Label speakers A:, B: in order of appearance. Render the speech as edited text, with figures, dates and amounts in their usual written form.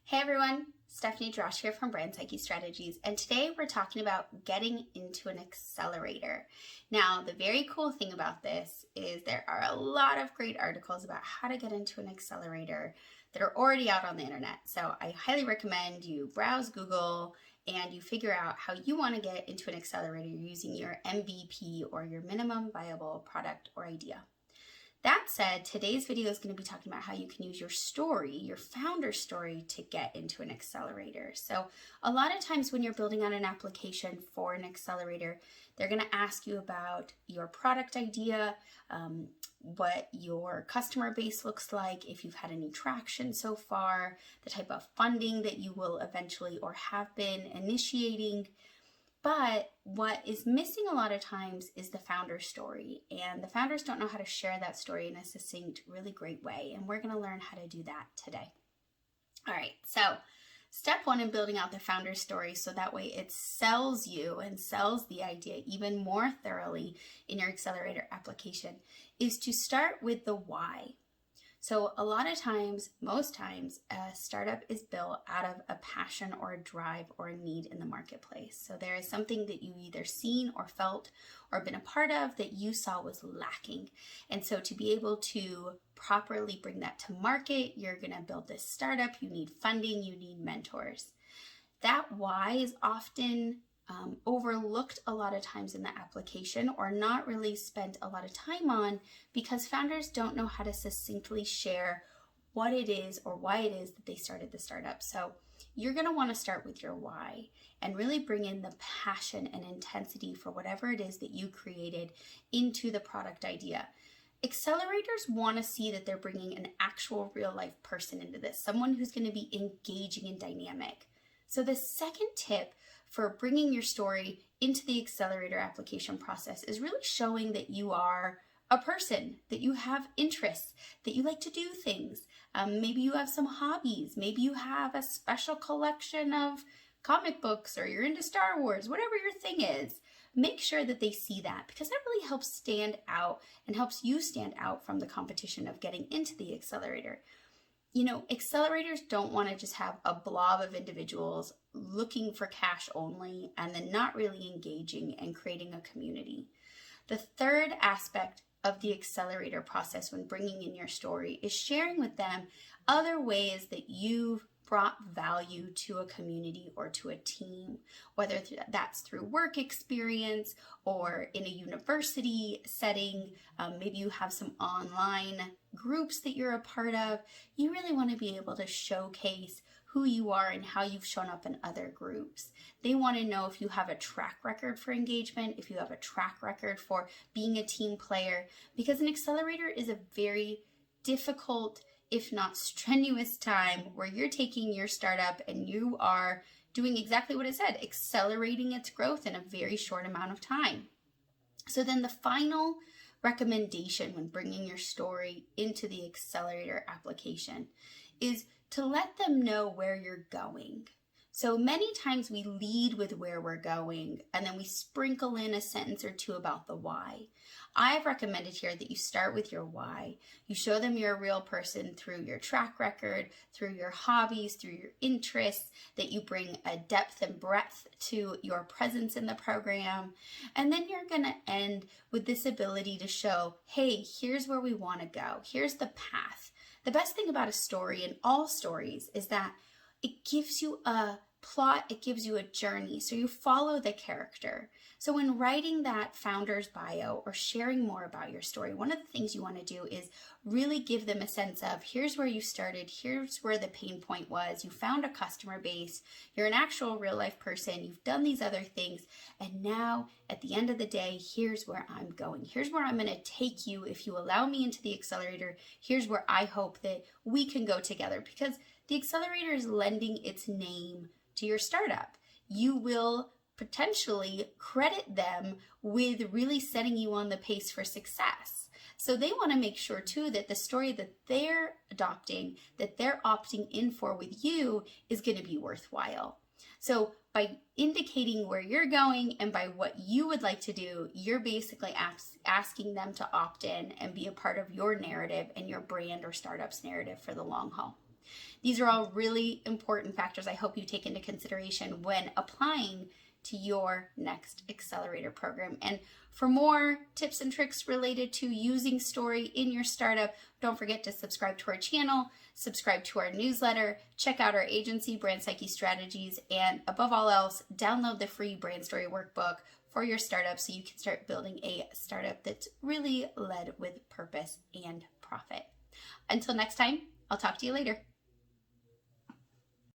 A: Hey everyone, Stephanie Drosh here from Brand Psyche Strategies, and today we're talking about getting into an accelerator. Now, the very cool thing about this is there are a lot of great articles about how to get into an accelerator that are already out on the internet. So I highly recommend you browse Google and you figure out how you want to get into an accelerator using your MVP or your minimum viable product or idea. That said, today's video is going to be talking about how you can use your story, your founder story, to get into an accelerator. So a lot of times when you're building out an application for an accelerator, they're going to ask you about your product idea, what your customer base looks like, if you've had any traction so far, the type of funding that you will eventually or have been initiating. But what is missing a lot of times is the founder story, and the founders don't know how to share that story in a succinct, really great way, and we're going to learn how to do that today. All right, so step one in building out the founder story so that way it sells you and sells the idea even more thoroughly in your accelerator application is to start with the why. So a lot of times, most times, a startup is built out of a passion or a drive or a need in the marketplace. So there is something that you've either seen or felt or been a part of that you saw was lacking. And so to be able to properly bring that to market, you're going to build this startup, you need funding, you need mentors. That why is often overlooked a lot of times in the application or not really spent a lot of time on because founders don't know how to succinctly share what it is or why it is that they started the startup. So you're going to want to start with your why and really bring in the passion and intensity for whatever it is that you created into the product idea. Accelerators want to see that they're bringing an actual real life person into this, someone who's going to be engaging and dynamic. So the second tip for bringing your story into the accelerator application process is really showing that you are a person, that you have interests, that you like to do things. Maybe you have some hobbies. Maybe you have a special collection of comic books or you're into Star Wars, whatever your thing is. Make sure that they see that because that really helps stand out and helps you stand out from the competition of getting into the accelerator. You know, accelerators don't want to just have a blob of individuals looking for cash only and then not really engaging and creating a community. The third aspect of the accelerator process when bringing in your story is sharing with them other ways that you've brought value to a community or to a team, whether that's through work experience or in a university setting. Maybe you have some online groups that you're a part of. You really want to be able to showcase who you are and how you've shown up in other groups. They want to know if you have a track record for engagement, if you have a track record for being a team player, because an accelerator is a very difficult, if not strenuous time where you're taking your startup and you are doing exactly what it said, accelerating its growth in a very short amount of time. So then the final recommendation when bringing your story into the accelerator application is to let them know where you're going. So many times we lead with where we're going and then we sprinkle in a sentence or two about the why. I've recommended here that you start with your why. You show them you're a real person through your track record, through your hobbies, through your interests, that you bring a depth and breadth to your presence in the program. And then you're going to end with this ability to show, hey, here's where we want to go. Here's the path. The best thing about a story and all stories is that it gives you a plot, it gives you a journey, so you follow the character. So when writing that founder's bio or sharing more about your story, one of the things you want to do is really give them a sense of here's where you started, here's where the pain point was, you found a customer base, you're an actual real life person, you've done these other things, and now at the end of the day, here's where I'm going. Here's where I'm going to take you if you allow me into the accelerator. Here's where I hope that we can go together, because the accelerator is lending its name to your startup. You will potentially credit them with really setting you on the pace for success. So they want to make sure too that the story that they're adopting, that they're opting in for with you is going to be worthwhile. So by indicating where you're going and by what you would like to do, you're basically asking them to opt in and be a part of your narrative and your brand or startup's narrative for the long haul. These are all really important factors I hope you take into consideration when applying to your next accelerator program. And for more tips and tricks related to using story in your startup, don't forget to subscribe to our channel, subscribe to our newsletter, check out our agency, Brand Psyche Strategies, and above all else, download the free Brand Story Workbook for your startup so you can start building a startup that's really led with purpose and profit. Until next time, I'll talk to you later.